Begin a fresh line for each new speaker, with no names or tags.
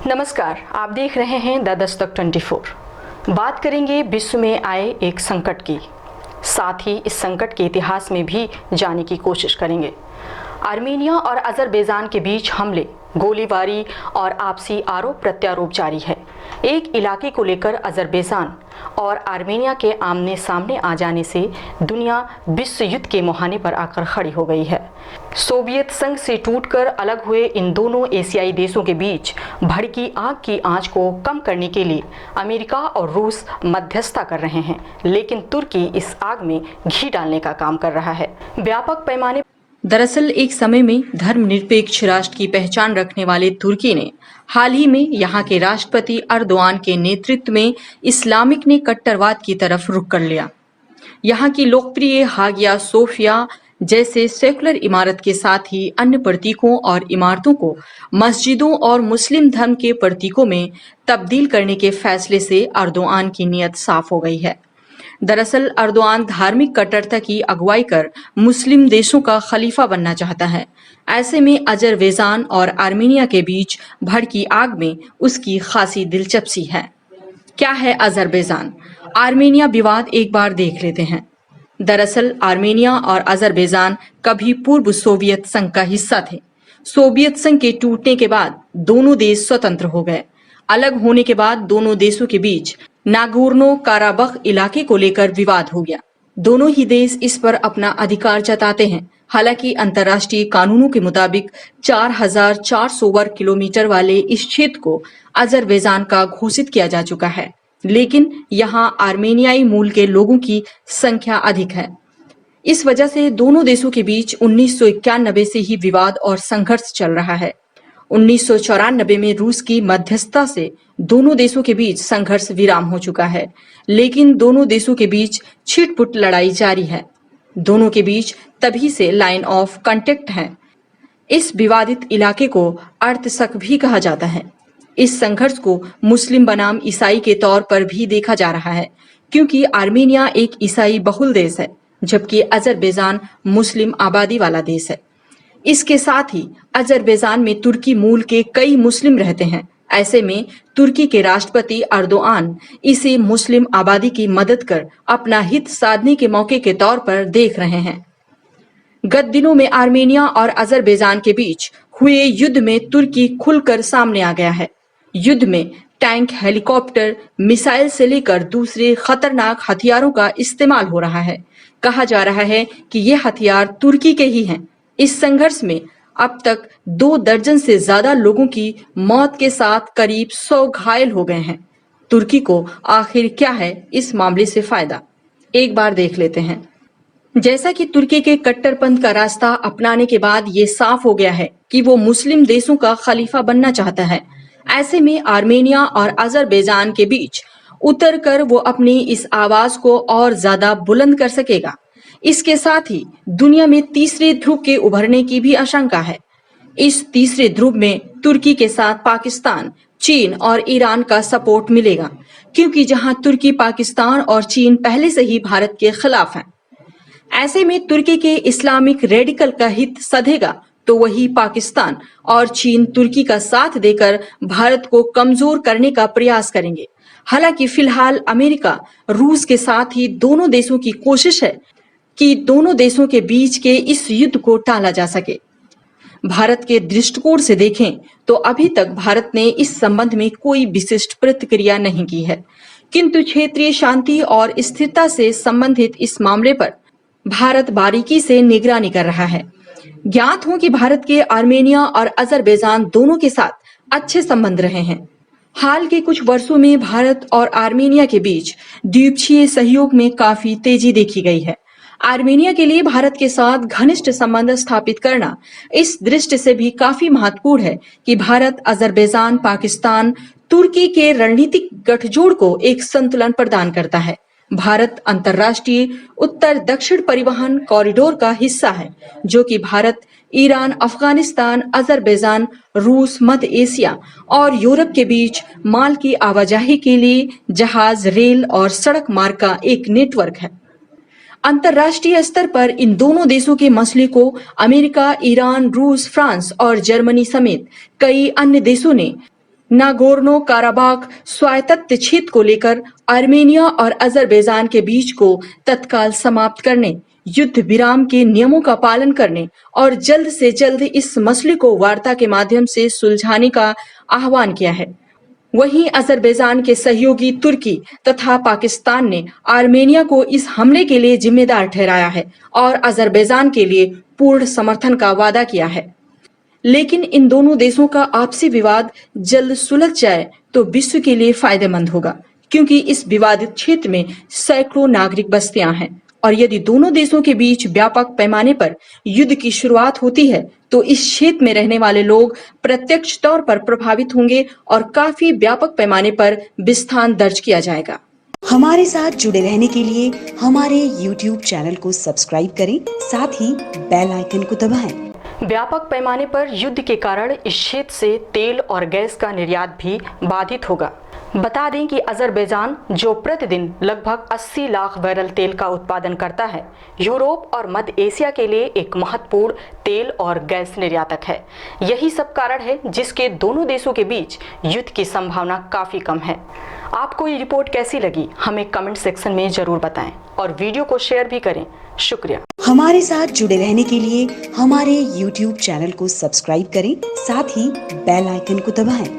नमस्कार, आप देख रहे हैं द दस्तक 24। बात करेंगे विश्व में आए एक संकट की, साथ ही इस संकट के इतिहास में भी जाने की कोशिश करेंगे। आर्मेनिया और अजरबैजान के बीच हमले, गोलीबारी और आपसी आरोप प्रत्यारोप जारी है। एक इलाके को लेकर अजरबैजान और आर्मेनिया के आमने सामने आ जाने से दुनिया विश्व युद्ध के मुहाने पर आकर खड़ी हो गई है। सोवियत संघ से टूटकर अलग हुए इन दोनों एशियाई देशों के बीच भड़की आग की आंच को कम करने के लिए अमेरिका और रूस मध्यस्थता कर रहे हैं, लेकिन तुर्की इस आग में घी डालने का काम कर रहा है। व्यापक पैमाने दरअसल एक समय में धर्मनिरपेक्ष राष्ट्र की पहचान रखने वाले तुर्की ने हाल ही में यहाँ के राष्ट्रपति अर्दोआन के नेतृत्व में इस्लामिक ने कट्टरवाद की तरफ रुख कर लिया। यहाँ की लोकप्रिय हागिया सोफिया जैसे सेकुलर इमारत के साथ ही अन्य प्रतीकों और इमारतों को मस्जिदों और मुस्लिम धर्म के प्रतीकों में तब्दील करने के फैसले से अर्दोआन की नीयत साफ हो गई है। दरअसल अर्दोआन धार्मिक कट्टरता की अगुवाई कर मुस्लिम देशों का खलीफा बनना चाहता है। ऐसे में अजरबैजान और आर्मेनिया के बीच भड़की आग में उसकी खासी दिलचस्पी है। क्या है अजरबैजान आर्मेनिया विवाद, एक बार देख लेते हैं। दरअसल आर्मेनिया और अजरबैजान कभी पूर्व सोवियत संघ का हिस्सा थे। सोवियत संघ के टूटने के बाद दोनों देश स्वतंत्र हो गए। अलग होने के बाद दोनों देशों के बीच नागोर्नो काराबख इलाके को लेकर विवाद हो गया। दोनों ही देश इस पर अपना अधिकार जताते हैं। हालांकि अंतर्राष्ट्रीय कानूनों के मुताबिक 4,400 वर्ग किलोमीटर वाले इस क्षेत्र को अजरबैजान का घोषित किया जा चुका है, लेकिन यहाँ आर्मेनियाई मूल के लोगों की संख्या अधिक है। इस वजह से दोनों देशों के बीच 1991 से ही विवाद और संघर्ष चल रहा है। 1994 में रूस की मध्यस्थता से दोनों देशों के बीच संघर्ष विराम हो चुका है, लेकिन दोनों देशों के बीच छिटपुट लड़ाई जारी है। दोनों के बीच तभी से लाइन ऑफ कांटेक्ट है। इस विवादित इलाके को अर्तसक भी कहा जाता है। इस संघर्ष को मुस्लिम बनाम ईसाई के तौर पर भी देखा जा रहा है, क्योंकि आर्मेनिया एक ईसाई बहुल देश है, जबकि अजरबैजान मुस्लिम आबादी वाला देश है। इसके साथ ही अजरबैजान में तुर्की मूल के कई मुस्लिम रहते हैं। ऐसे में तुर्की के राष्ट्रपति अर्दोआन इसे मुस्लिम आबादी की मदद कर अपना हित साधने के मौके के तौर पर देख रहे हैं। गत दिनों में आर्मेनिया और अजरबैजान के बीच हुए युद्ध में तुर्की खुलकर सामने आ गया है। युद्ध में टैंक, हेलीकॉप्टर, मिसाइल से लेकर दूसरे खतरनाक हथियारों का इस्तेमाल हो रहा है। कहा जा रहा है कि ये हथियार तुर्की के ही हैं। इस संघर्ष में अब तक 2 दर्जन से ज्यादा लोगों की मौत के साथ करीब 100 घायल हो गए हैं। तुर्की को आखिर क्या है इस मामले से फायदा, एक बार देख लेते हैं। जैसा कि तुर्की के कट्टरपंथ का रास्ता अपनाने के बाद ये साफ हो गया है कि वो मुस्लिम देशों का खलीफा बनना चाहता है। ऐसे में आर्मेनिया और अजरबैजान के बीच उतर कर वो अपनी इस आवाज को और ज्यादा बुलंद कर सकेगा। इसके साथ ही दुनिया में तीसरे ध्रुव के उभरने की भी आशंका है। इस तीसरे ध्रुव में तुर्की के साथ पाकिस्तान, चीन और ईरान का सपोर्ट मिलेगा, क्योंकि जहां तुर्की, पाकिस्तान और चीन पहले से ही भारत के खिलाफ हैं। ऐसे में तुर्की के इस्लामिक रेडिकल का हित सधेगा तो वही पाकिस्तान और चीन तुर्की का साथ देकर भारत को कमजोर करने का प्रयास करेंगे। हालांकि फिलहाल अमेरिका, रूस के साथ ही दोनों देशों की कोशिश है कि दोनों देशों के बीच के इस युद्ध को टाला जा सके। भारत के दृष्टिकोण से देखें तो अभी तक भारत ने इस संबंध में कोई विशिष्ट प्रतिक्रिया नहीं की है, किंतु क्षेत्रीय शांति और स्थिरता से संबंधित इस मामले पर भारत बारीकी से निगरानी कर रहा है। ज्ञात हो कि भारत के आर्मेनिया और अजरबैजान दोनों के साथ अच्छे संबंध रहे हैं। हाल के कुछ वर्षों में भारत और आर्मेनिया के बीच द्विपक्षीय सहयोग में काफी तेजी देखी गई है। आर्मेनिया के लिए भारत के साथ घनिष्ठ संबंध स्थापित करना इस दृष्टि से भी काफी महत्वपूर्ण है कि भारत अजरबैजान, पाकिस्तान, तुर्की के रणनीतिक गठजोड़ को एक संतुलन प्रदान करता है। भारत अंतर्राष्ट्रीय उत्तर दक्षिण परिवहन कॉरिडोर का हिस्सा है, जो कि भारत, ईरान, अफगानिस्तान, अजरबैजान, रूस, मध्य एशिया और यूरोप के बीच माल की आवाजाही के लिए जहाज, रेल और सड़क मार्ग का एक नेटवर्क है। अंतर्राष्ट्रीय स्तर पर इन दोनों देशों के मसले को अमेरिका, ईरान, रूस, फ्रांस और जर्मनी समेत कई अन्य देशों ने नागोर्नो काराबाख स्वायत्त क्षेत्र को लेकर आर्मेनिया और अजरबैजान के बीच को तत्काल समाप्त करने, युद्ध विराम के नियमों का पालन करने और जल्द से जल्द इस मसले को वार्ता के माध्यम से सुलझाने का आह्वान किया है। वहीं अजरबैजान के सहयोगी तुर्की तथा पाकिस्तान ने आर्मेनिया को इस हमले के लिए जिम्मेदार ठहराया है और अजरबैजान के लिए पूर्ण समर्थन का वादा किया है। लेकिन इन दोनों देशों का आपसी विवाद जल्द सुलझ जाए तो विश्व के लिए फायदेमंद होगा, क्योंकि इस विवादित क्षेत्र में सैकड़ों नागरिक बस्तियां हैं और यदि दोनों देशों के बीच व्यापक पैमाने पर युद्ध की शुरुआत होती है तो इस क्षेत्र में रहने वाले लोग प्रत्यक्ष तौर पर प्रभावित होंगे और काफी व्यापक पैमाने पर विस्थान दर्ज किया जाएगा।
हमारे साथ जुड़े रहने के लिए हमारे YouTube चैनल को सब्सक्राइब करें, साथ ही बेल आइकन को दबाएं।
व्यापक पैमाने पर युद्ध के कारण इस क्षेत्र से तेल और गैस का निर्यात भी बाधित होगा। बता दें कि अजरबैजान, जो प्रतिदिन लगभग 80 लाख बैरल तेल का उत्पादन करता है, यूरोप और मध्य एशिया के लिए एक महत्वपूर्ण तेल और गैस निर्यातक है। यही सब कारण है जिसके दोनों देशों के बीच युद्ध की संभावना काफी कम है। आपको ये रिपोर्ट कैसी लगी, हमें कमेंट सेक्शन में जरूर बताएं और वीडियो को शेयर भी करें। शुक्रिया।
हमारे साथ जुड़े रहने के लिए हमारे YouTube चैनल को सब्सक्राइब करें, साथ ही बेल आइकन को दबाएं।